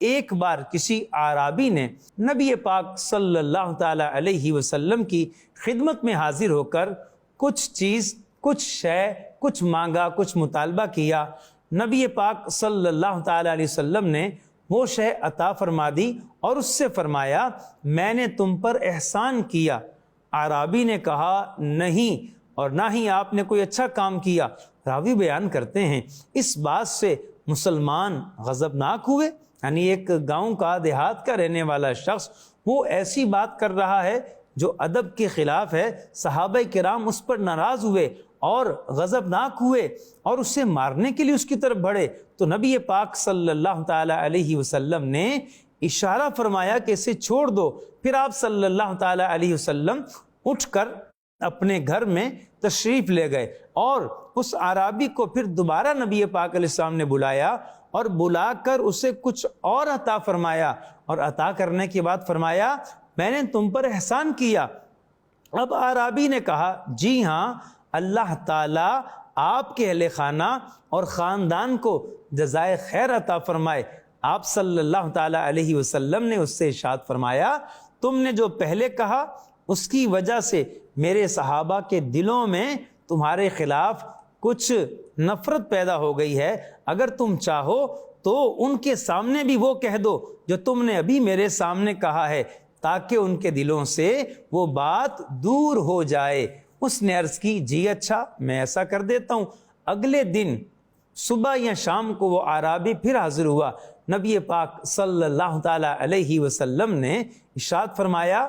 ایک بار کسی اعرابی نے نبی پاک صلی اللہ تعالی علیہ وسلم کی خدمت میں حاضر ہو کر کچھ چیز، کچھ شے، کچھ مانگا، کچھ مطالبہ کیا۔ نبی پاک صلی اللہ تعالی علیہ وسلم نے وہ شے عطا فرما دی اور اس سے فرمایا میں نے تم پر احسان کیا۔ اعرابی نے کہا نہیں، اور نہ ہی آپ نے کوئی اچھا کام کیا۔ راوی بیان کرتے ہیں اس بات سے مسلمان غضبناک ہوئے، یعنی ایک گاؤں کا، دیہات کا رہنے والا شخص وہ ایسی بات کر رہا ہے جو ادب کے خلاف ہے۔ صحابہ کرام اس پر ناراض ہوئے اور غضبناک ہوئے اور اسے مارنے کے لیے اس کی طرف بڑھے، تو نبی پاک صلی اللہ تعالی علیہ وسلم نے اشارہ فرمایا کہ اسے چھوڑ دو۔ پھر آپ صلی اللہ تعالی علیہ وسلم اٹھ کر اپنے گھر میں تشریف لے گئے اور اس اعرابی کو پھر دوبارہ نبی پاک علیہ السلام نے بلایا اور بلا کر اسے کچھ اور عطا فرمایا، اور عطا کرنے کے بعد فرمایا میں نے تم پر احسان کیا۔ اب اعرابی نے کہا جی ہاں، اللہ تعالیٰ آپ کے اہل خانہ اور خاندان کو جزائے خیر عطا فرمائے۔ آپ صلی اللہ تعالیٰ علیہ وسلم نے اس سے ارشاد فرمایا تم نے جو پہلے کہا اس کی وجہ سے میرے صحابہ کے دلوں میں تمہارے خلاف کچھ نفرت پیدا ہو گئی ہے، اگر تم چاہو تو ان کے سامنے بھی وہ کہہ دو جو تم نے ابھی میرے سامنے کہا ہے، تاکہ ان کے دلوں سے وہ بات دور ہو جائے۔ اس نے عرض کی جی اچھا، میں ایسا کر دیتا ہوں۔ اگلے دن صبح یا شام کو وہ اعرابی پھر حاضر ہوا۔ نبی پاک صلی اللہ تعالی علیہ وسلم نے ارشاد فرمایا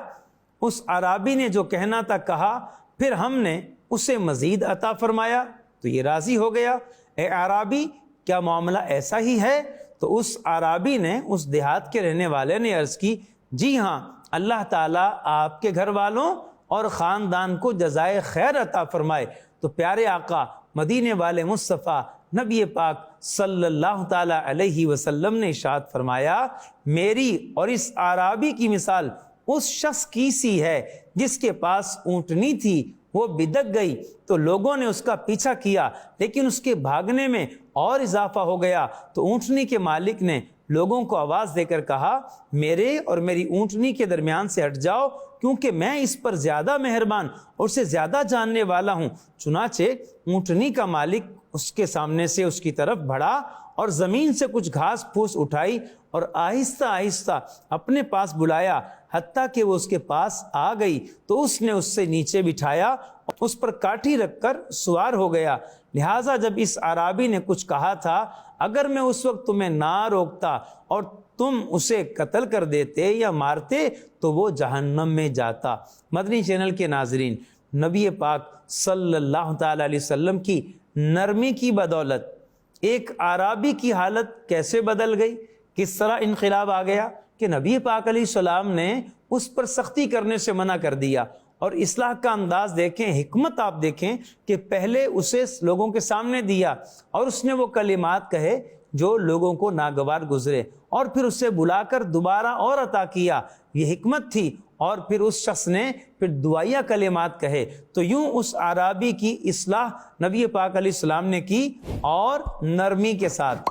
اس اعرابی نے جو کہنا تھا کہا، پھر ہم نے اسے مزید عطا فرمایا تو یہ راضی ہو گیا۔ اے اعرابی کیا معاملہ ایسا ہی ہے؟ تو اس اعرابی نے، اس دیہات کے رہنے والے نے عرض کی جی ہاں، اللہ تعالیٰ آپ کے گھر والوں اور خاندان کو جزائے خیر عطا فرمائے۔ تو پیارے آقا مدینے والے مصطفیٰ نبی پاک صلی اللہ تعالی علیہ وسلم نے ارشاد فرمایا میری اور اس اعرابی کی مثال اس شخص کی سی ہے جس کے پاس اونٹنی تھی، وہ بدک گئی تو لوگوں نے اس کا پیچھا کیا، لیکن اس کے بھاگنے میں اور اضافہ ہو گیا تو اونٹنی کے مالک نے لوگوں کو آواز دے کر کہا میرے اور میری اونٹنی کے درمیان سے ہٹ جاؤ، کیونکہ میں اس پر زیادہ مہربان اور اسے زیادہ جاننے والا ہوں۔ چنانچہ اونٹنی کا مالک اس کے سامنے سے اس کی طرف بڑھا اور زمین سے کچھ گھاس پھوس اٹھائی اور آہستہ آہستہ اپنے پاس بلایا، حتیٰ کہ وہ اس کے پاس آ گئی تو اس نے اس سے نیچے بٹھایا، اس پر کاٹھی رکھ کر سوار ہو گیا۔ لہٰذا جب اس اعرابی نے کچھ کہا تھا اگر میں اس وقت تمہیں نہ روکتا اور تم اسے قتل کر دیتے یا مارتے تو وہ جہنم میں جاتا۔ مدنی چینل کے ناظرین، نبی پاک صلی اللہ تعالی علیہ وسلم کی نرمی کی بدولت ایک اعرابی کی حالت کیسے بدل گئی، کس طرح انقلاب آ گیا کہ نبی پاک علیہ السلام نے اس پر سختی کرنے سے منع کر دیا۔ اور اصلاح کا انداز دیکھیں، حکمت آپ دیکھیں کہ پہلے اسے لوگوں کے سامنے دیا اور اس نے وہ کلمات کہے جو لوگوں کو ناگوار گزرے، اور پھر اسے بلا کر دوبارہ اور عطا کیا، یہ حکمت تھی۔ اور پھر اس شخص نے پھر دعائیہ کلمات کہے، تو یوں اس اعرابی کی اصلاح نبی پاک علیہ السلام نے کی اور نرمی کے ساتھ۔